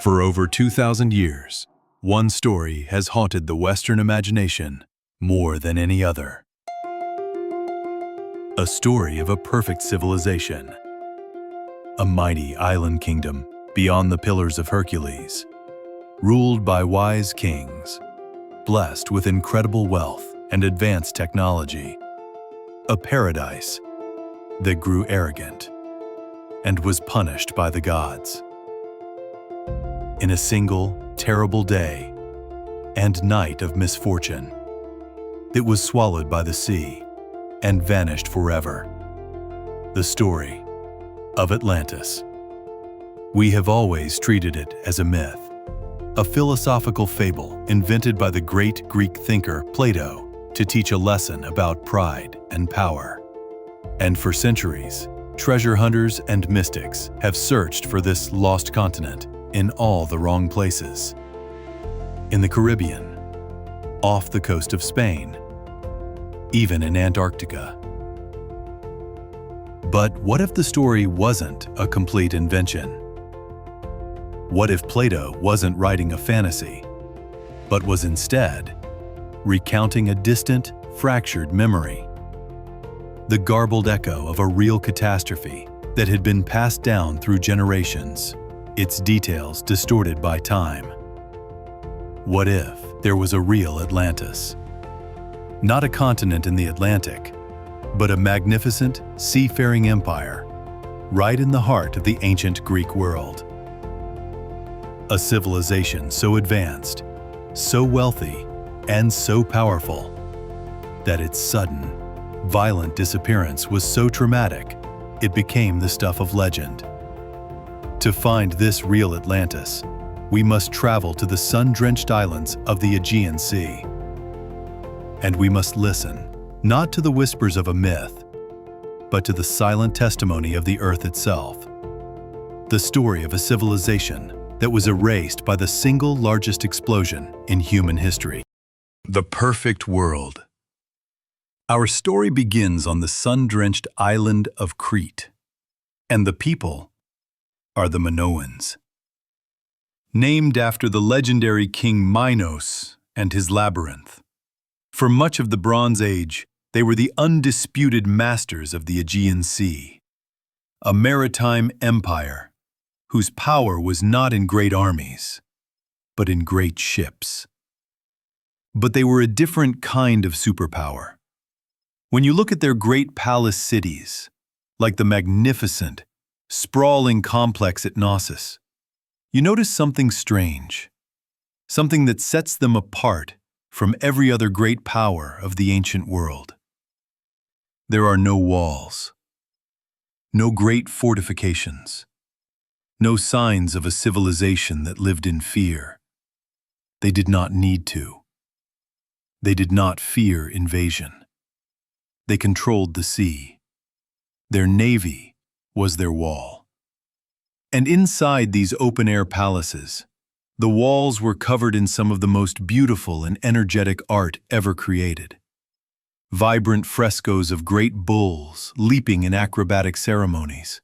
For over 2,000 years, one story has haunted the Western imagination more than any other. A story of a perfect civilization. A mighty island kingdom beyond the Pillars of Hercules, ruled by wise kings, blessed with incredible wealth and advanced technology. A paradise that grew arrogant and was punished by the gods. In a single, terrible day and night of misfortune, it was swallowed by the sea and vanished forever. The story of Atlantis. We have always treated it as a myth, a philosophical fable invented by the great Greek thinker Plato to teach a lesson about pride and power. And for centuries, treasure hunters and mystics have searched for this lost continent in all the wrong places. In the Caribbean, off the coast of Spain, even in Antarctica. But what if the story wasn't a complete invention? What if Plato wasn't writing a fantasy, but was instead recounting a distant, fractured memory? The garbled echo of a real catastrophe that had been passed down through generations, its details distorted by time. What if there was a real Atlantis? Not a continent in the Atlantic, but a magnificent, seafaring empire, right in the heart of the ancient Greek world. A civilization so advanced, so wealthy, and so powerful that its sudden, violent disappearance was so traumatic, it became the stuff of legend. To find this real Atlantis, we must travel to the sun-drenched islands of the Aegean Sea. And we must listen, not to the whispers of a myth, but to the silent testimony of the earth itself. The story of a civilization that was erased by the single largest explosion in human history. The perfect world. Our story begins on the sun-drenched island of Crete, and the people are the Minoans. Named after the legendary king Minos and his labyrinth. For much of the Bronze Age, they were the undisputed masters of the Aegean Sea, a maritime empire whose power was not in great armies, but in great ships. But they were a different kind of superpower. When you look at their great palace cities, like the magnificent, sprawling complex at Knossos, you notice something strange, something that sets them apart from every other great power of the ancient world. There are no walls, no great fortifications, no signs of a civilization that lived in fear. They did not need to. They did not fear invasion. They controlled the sea. Their navy was their wall. And inside these open-air palaces, the walls were covered in some of the most beautiful and energetic art ever created. Vibrant frescoes of great bulls leaping in acrobatic ceremonies,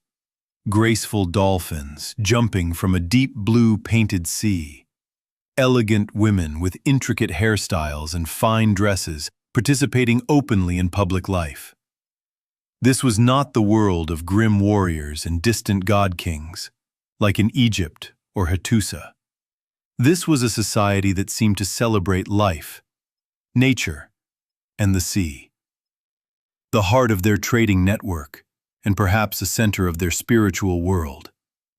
graceful dolphins jumping from a deep blue painted sea, elegant women with intricate hairstyles and fine dresses participating openly in public life. This was not the world of grim warriors and distant god-kings, like in Egypt or Hattusa. This was a society that seemed to celebrate life, nature, and the sea. The heart of their trading network, and perhaps a center of their spiritual world,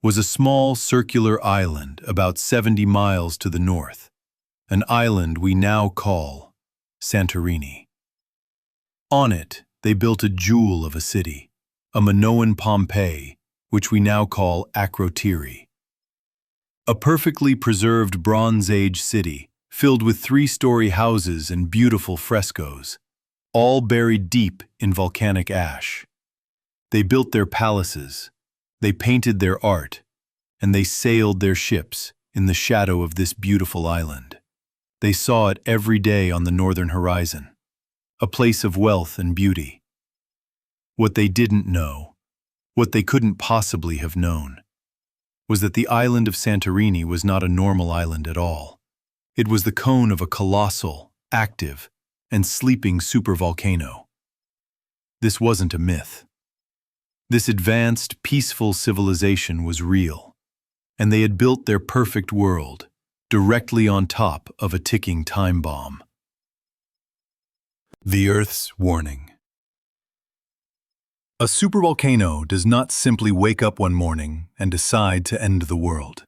was a small circular island about 70 miles to the north, an island we now call Santorini. On it, they built a jewel of a city, a Minoan Pompeii, which we now call Akrotiri. A perfectly preserved Bronze Age city filled with 3-story houses and beautiful frescoes, all buried deep in volcanic ash. They built their palaces, they painted their art, and they sailed their ships in the shadow of this beautiful island. They saw it every day on the northern horizon, a place of wealth and beauty. What they didn't know, what they couldn't possibly have known, was that the island of Santorini was not a normal island at all. It was the cone of a colossal, active, and sleeping supervolcano. This wasn't a myth. This advanced, peaceful civilization was real, and they had built their perfect world directly on top of a ticking time bomb. The Earth's warning. A supervolcano does not simply wake up one morning and decide to end the world.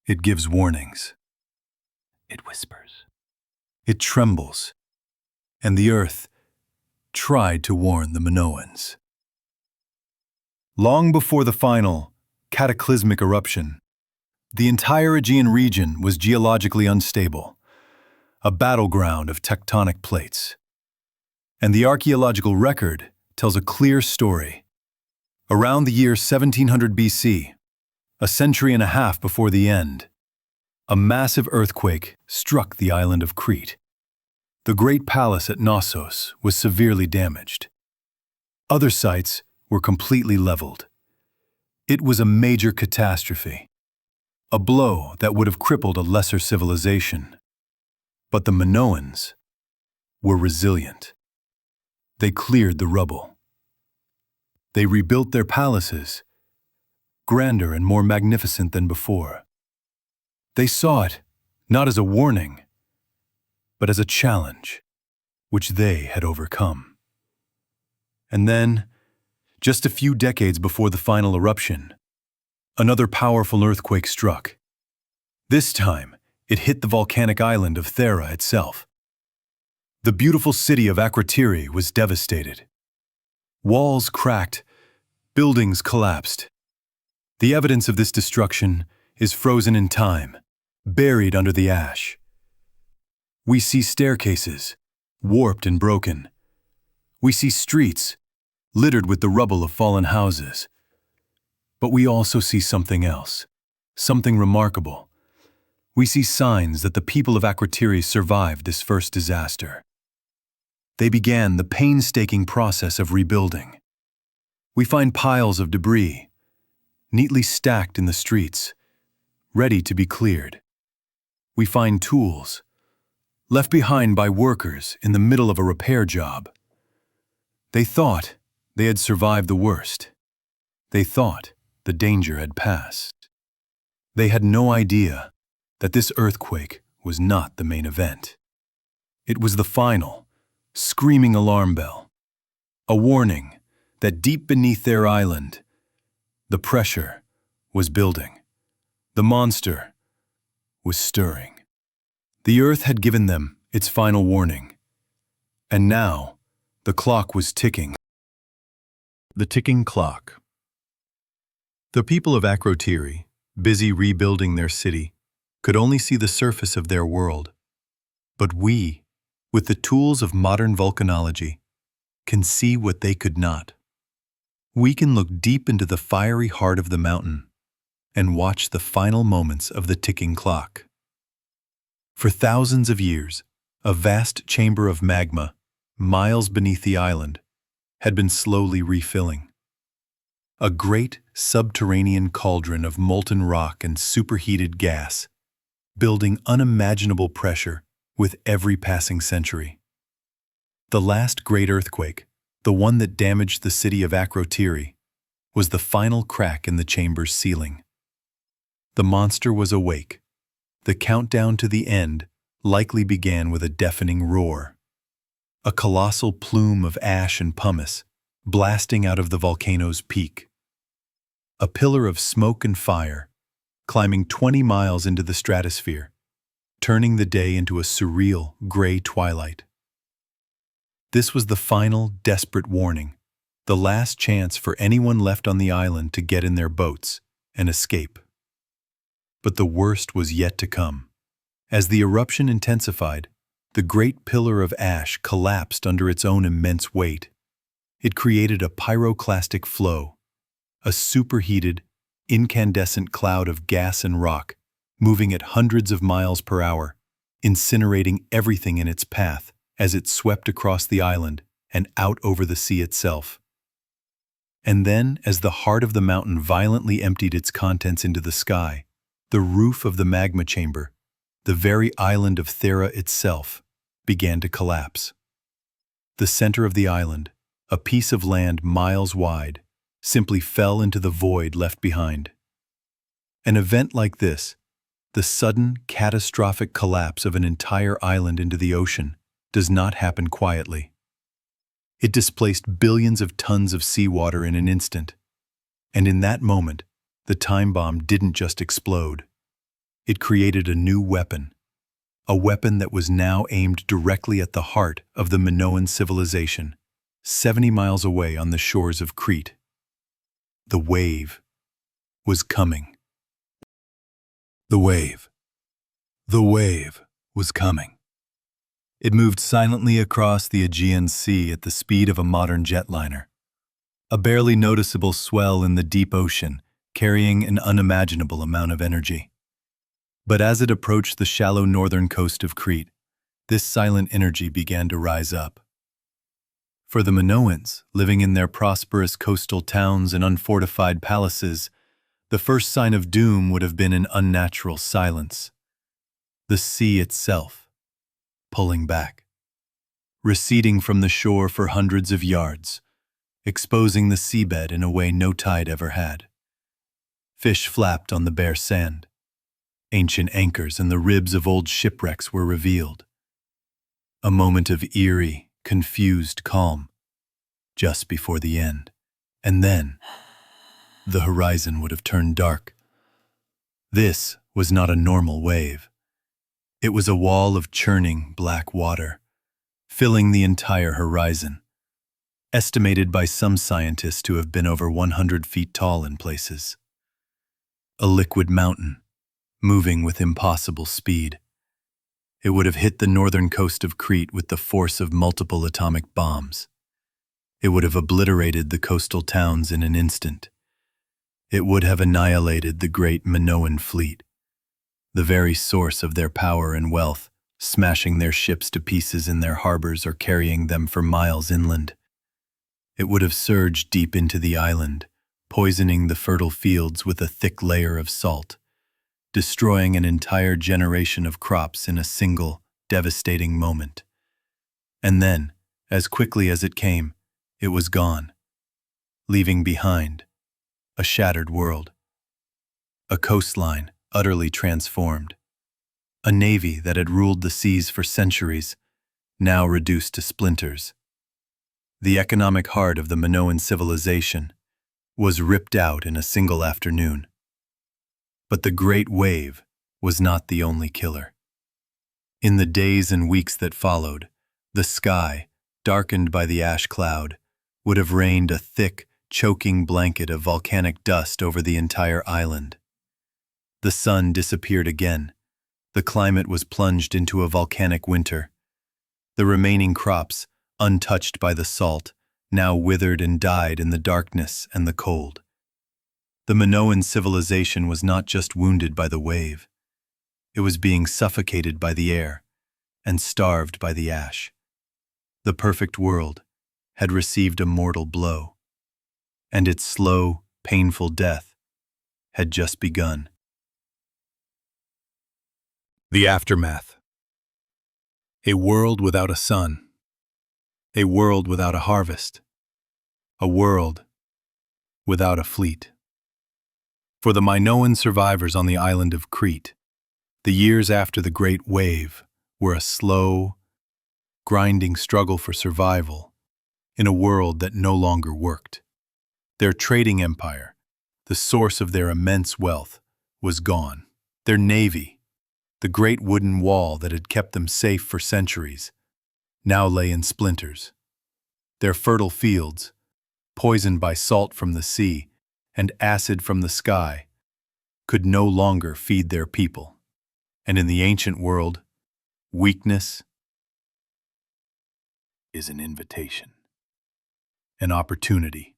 It gives warnings. It whispers. It trembles. And the Earth tried to warn the Minoans. Long before the final, cataclysmic eruption, the entire Aegean region was geologically unstable, a battleground of tectonic plates. And the archaeological record tells a clear story. Around the year 1700 BC, a century and a half before the end, a massive earthquake struck the island of Crete. The great palace at Knossos was severely damaged. Other sites were completely leveled. It was a major catastrophe, a blow that would have crippled a lesser civilization. But the Minoans were resilient. They cleared the rubble. They rebuilt their palaces, grander and more magnificent than before. They saw it not as a warning, but as a challenge, which they had overcome. And then, just a few decades before the final eruption, another powerful earthquake struck. This time, it hit the volcanic island of Thera itself. The beautiful city of Akrotiri was devastated. Walls cracked, buildings collapsed. The evidence of this destruction is frozen in time, buried under the ash. We see staircases, warped and broken. We see streets, littered with the rubble of fallen houses. But we also see something else, something remarkable. We see signs that the people of Akrotiri survived this first disaster. They began the painstaking process of rebuilding. We find piles of debris, neatly stacked in the streets, ready to be cleared. We find tools, left behind by workers in the middle of a repair job. They thought they had survived the worst. They thought the danger had passed. They had no idea that this earthquake was not the main event. It was the final, screaming alarm bell, a warning that deep beneath their island, the pressure was building. The monster was stirring. The Earth had given them its final warning, and now the clock was ticking. The ticking clock. The people of Akrotiri, busy rebuilding their city, could only see the surface of their world. But we, with the tools of modern volcanology, can see what they could not. We can look deep into the fiery heart of the mountain and watch the final moments of the ticking clock. For thousands of years, a vast chamber of magma, miles beneath the island, had been slowly refilling. A great subterranean cauldron of molten rock and superheated gas, building unimaginable pressure with every passing century. The last great earthquake, the one that damaged the city of Akrotiri, was the final crack in the chamber's ceiling. The monster was awake. The countdown to the end likely began with a deafening roar. A colossal plume of ash and pumice blasting out of the volcano's peak. A pillar of smoke and fire climbing 20 miles into the stratosphere, turning the day into a surreal gray twilight. This was the final, desperate warning, the last chance for anyone left on the island to get in their boats and escape. But the worst was yet to come. As the eruption intensified, the great pillar of ash collapsed under its own immense weight. It created a pyroclastic flow, a superheated, incandescent cloud of gas and rock, moving at hundreds of miles per hour, incinerating everything in its path as it swept across the island and out over the sea itself. And then, as the heart of the mountain violently emptied its contents into the sky, the roof of the magma chamber, the very island of Thera itself, began to collapse. The center of the island, a piece of land miles wide, simply fell into the void left behind. An event like this, the sudden, catastrophic collapse of an entire island into the ocean, does not happen quietly. It displaced billions of tons of seawater in an instant. And in that moment, the time bomb didn't just explode. It created a new weapon, a weapon that was now aimed directly at the heart of the Minoan civilization, 70 miles away on the shores of Crete. The wave was coming. The wave was coming. It moved silently across the Aegean Sea at the speed of a modern jetliner, a barely noticeable swell in the deep ocean, carrying an unimaginable amount of energy. But as it approached the shallow northern coast of Crete, this silent energy began to rise up. For the Minoans, living in their prosperous coastal towns and unfortified palaces, the first sign of doom would have been an unnatural silence. The sea itself, pulling back, receding from the shore for hundreds of yards, exposing the seabed in a way no tide ever had. Fish flapped on the bare sand. Ancient anchors and the ribs of old shipwrecks were revealed. A moment of eerie, confused calm, just before the end. And then, the horizon would have turned dark. This was not a normal wave. It was a wall of churning black water, filling the entire horizon, estimated by some scientists to have been over 100 feet tall in places. A liquid mountain, moving with impossible speed. It would have hit the northern coast of Crete with the force of multiple atomic bombs. It would have obliterated the coastal towns in an instant. It would have annihilated the great Minoan fleet, the very source of their power and wealth, smashing their ships to pieces in their harbors or carrying them for miles inland. It would have surged deep into the island, poisoning the fertile fields with a thick layer of salt, destroying an entire generation of crops in a single, devastating moment. And then, as quickly as it came, it was gone, leaving behind a shattered world, a coastline utterly transformed, a navy that had ruled the seas for centuries, now reduced to splinters. The economic heart of the Minoan civilization was ripped out in a single afternoon. But the Great Wave was not the only killer. In the days and weeks that followed, the sky, darkened by the ash cloud, would have rained a thick, choking blanket of volcanic dust over the entire island. The sun disappeared again. The climate was plunged into a volcanic winter. The remaining crops, untouched by the salt, now withered and died in the darkness and the cold. The Minoan civilization was not just wounded by the wave. It was being suffocated by the air and starved by the ash. The perfect world had received a mortal blow, and its slow, painful death had just begun. The aftermath. A world without a sun. A world without a harvest. A world without a fleet. For the Minoan survivors on the island of Crete, the years after the Great Wave were a slow, grinding struggle for survival in a world that no longer worked. Their trading empire, the source of their immense wealth, was gone. Their navy, the great wooden wall that had kept them safe for centuries, now lay in splinters. Their fertile fields, poisoned by salt from the sea and acid from the sky, could no longer feed their people. And in the ancient world, weakness is an invitation, an opportunity.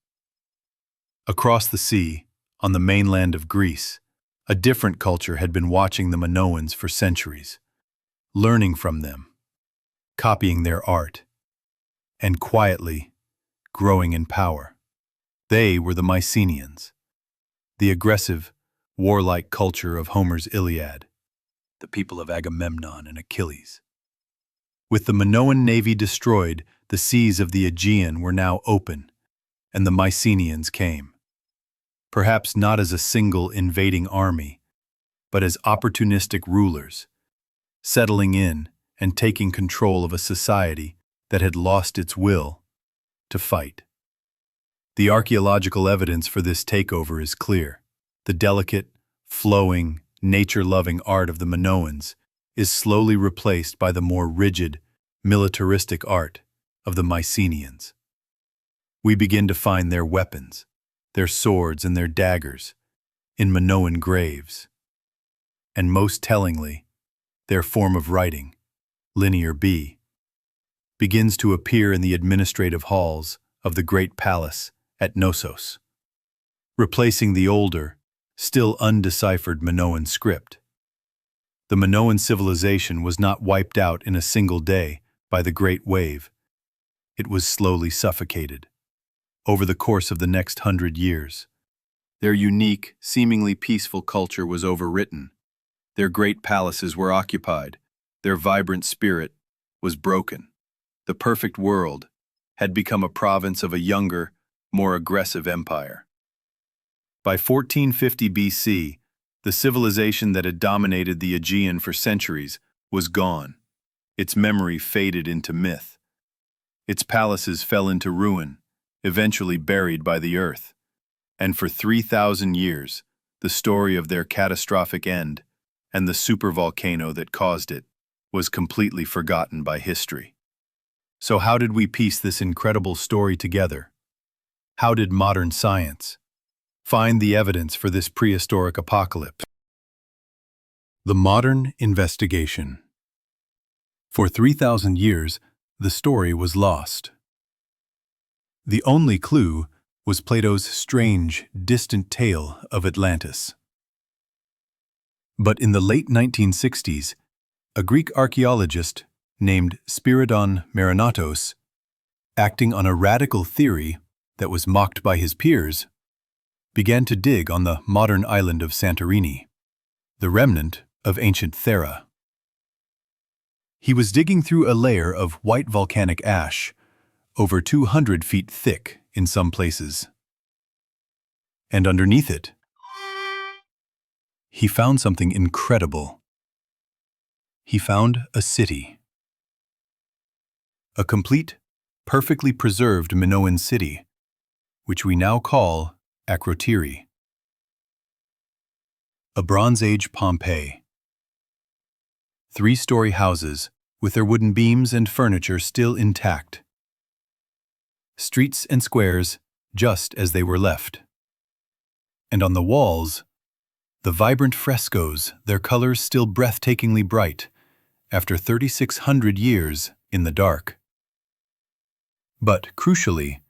Across the sea, on the mainland of Greece, a different culture had been watching the Minoans for centuries, learning from them, copying their art, and quietly growing in power. They were the Mycenaeans, the aggressive, warlike culture of Homer's Iliad, the people of Agamemnon and Achilles. With the Minoan navy destroyed, the seas of the Aegean were now open, and the Mycenaeans came. Perhaps not as a single invading army, but as opportunistic rulers, settling in and taking control of a society that had lost its will to fight. The archaeological evidence for this takeover is clear. The delicate, flowing, nature-loving art of the Minoans is slowly replaced by the more rigid, militaristic art of the Mycenaeans. We begin to find their weapons, their swords and their daggers, in Minoan graves. And most tellingly, their form of writing, linear B, begins to appear in the administrative halls of the great palace at Knossos, replacing the older, still undeciphered Minoan script. The Minoan civilization was not wiped out in a single day by the Great Wave. It was slowly suffocated over the course of the next 100 years. Their unique, seemingly peaceful culture was overwritten. Their great palaces were occupied. Their vibrant spirit was broken. The perfect world had become a province of a younger, more aggressive empire. By 1450 BC, the civilization that had dominated the Aegean for centuries was gone. Its memory faded into myth. Its palaces fell into ruin, eventually buried by the earth. And for 3,000 years, the story of their catastrophic end and the supervolcano that caused it was completely forgotten by history. So how did we piece this incredible story together? How did modern science find the evidence for this prehistoric apocalypse? The modern investigation. For 3,000 years, the story was lost. The only clue was Plato's strange, distant tale of Atlantis. But in the late 1960s, a Greek archaeologist named Spiridon Marinatos, acting on a radical theory that was mocked by his peers, began to dig on the modern island of Santorini, the remnant of ancient Thera. He was digging through a layer of white volcanic ash, over 200 feet thick in some places. And underneath it, he found something incredible. He found a city. A complete, perfectly preserved Minoan city, which we now call Akrotiri. A Bronze Age Pompeii. 3-story houses with their wooden beams and furniture still intact. Streets and squares just as they were left. And on the walls, the vibrant frescoes, their colors still breathtakingly bright, after 3,600 years in the dark. But, crucially,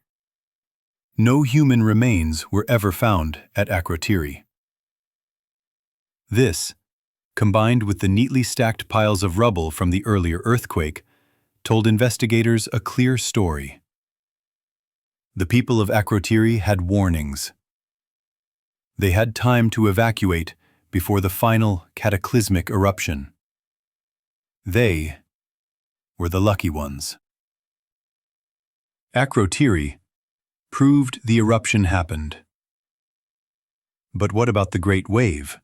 no human remains were ever found at Akrotiri. This, combined with the neatly stacked piles of rubble from the earlier earthquake, told investigators a clear story. The people of Akrotiri had warnings. They had time to evacuate before the final cataclysmic eruption. They were the lucky ones. Akrotiri proved the eruption happened. But what about the Great Wave?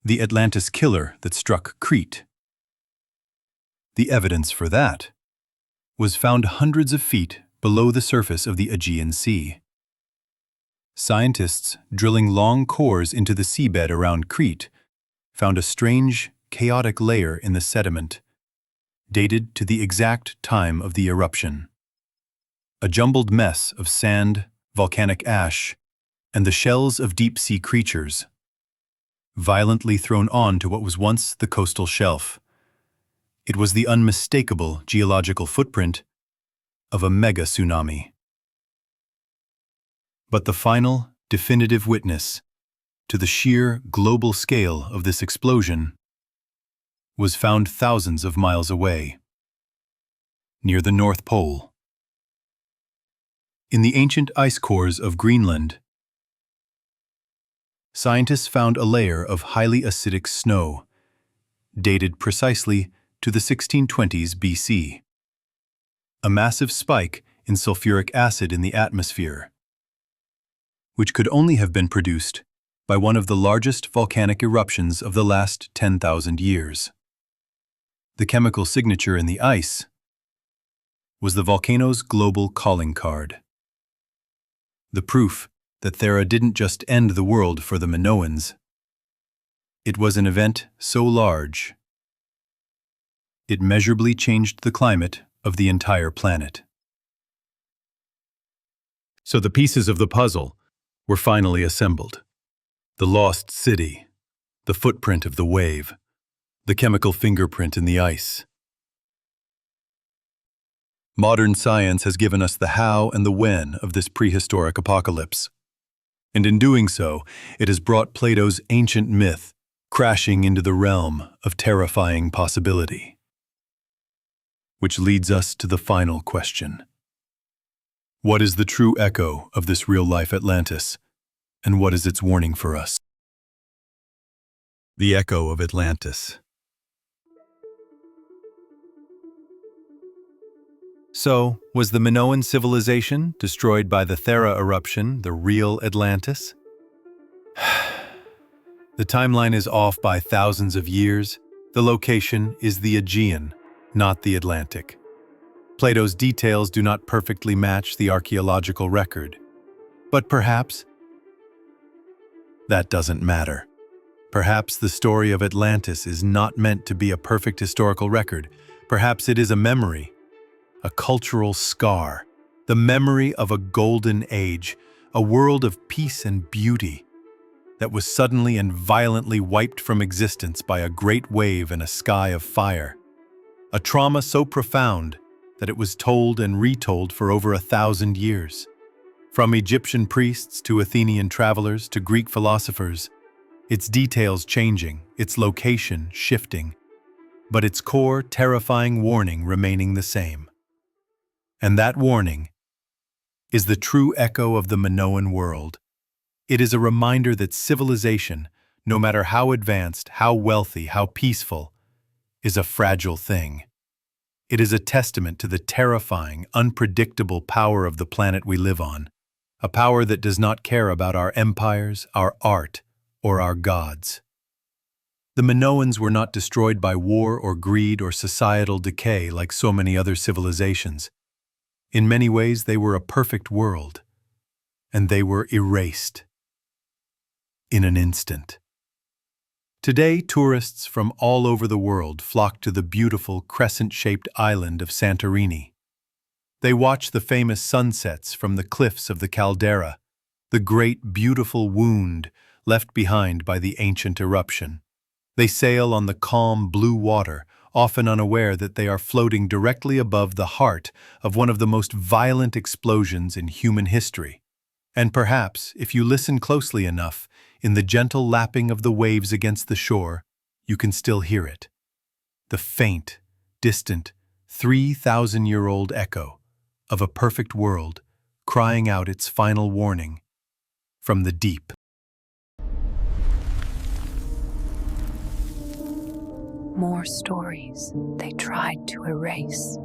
The Atlantis-Killer that struck Crete? The evidence for that was found hundreds of feet below the surface of the Aegean Sea. Scientists drilling long cores into the seabed around Crete found a strange, chaotic layer in the sediment, dated to the exact time of the eruption. A jumbled mess of sand, volcanic ash, and the shells of deep-sea creatures, violently thrown onto what was once the coastal shelf. It was the unmistakable geological footprint of a mega-tsunami. But the final, definitive witness to the sheer global scale of this explosion was found thousands of miles away, near the North Pole. In the ancient ice cores of Greenland, scientists found a layer of highly acidic snow, dated precisely to the 1620s BC. A massive spike in sulfuric acid in the atmosphere, which could only have been produced by one of the largest volcanic eruptions of the last 10,000 years. The chemical signature in the ice was the volcano's global calling card. The proof that Thera didn't just end the world for the Minoans. It was an event so large, it measurably changed the climate of the entire planet. So the pieces of the puzzle were finally assembled. The lost city, the footprint of the wave, the chemical fingerprint in the ice. Modern science has given us the how and the when of this prehistoric apocalypse. And in doing so, it has brought Plato's ancient myth crashing into the realm of terrifying possibility. Which leads us to the final question. What is the true echo of this real-life Atlantis, and what is its warning for us? The echo of Atlantis. So, was the Minoan civilization destroyed by the Thera eruption the real Atlantis? The timeline is off by thousands of years. The location is the Aegean, not the Atlantic. Plato's details do not perfectly match the archaeological record. But perhaps that doesn't matter. Perhaps the story of Atlantis is not meant to be a perfect historical record. Perhaps it is a memory, a cultural scar, the memory of a golden age, a world of peace and beauty that was suddenly and violently wiped from existence by a great wave and a sky of fire. A trauma so profound that it was told and retold for over 1,000 years. From Egyptian priests to Athenian travelers to Greek philosophers, its details changing, its location shifting, but its core terrifying warning remaining the same. And that warning is the true echo of the Minoan world. It is a reminder that civilization, no matter how advanced, how wealthy, how peaceful, is a fragile thing. It is a testament to the terrifying, unpredictable power of the planet we live on, a power that does not care about our empires, our art, or our gods. The Minoans were not destroyed by war or greed or societal decay like so many other civilizations. In many ways, they were a perfect world, and they were erased in an instant. Today, tourists from all over the world flock to the beautiful crescent-shaped island of Santorini. They watch the famous sunsets from the cliffs of the caldera, the great beautiful wound left behind by the ancient eruption. They sail on the calm blue water, often unaware that they are floating directly above the heart of one of the most violent explosions in human history. And perhaps, if you listen closely enough, in the gentle lapping of the waves against the shore, you can still hear it. The faint, distant, 3,000-year-old echo of a perfect world crying out its final warning from the deep. More stories they tried to erase.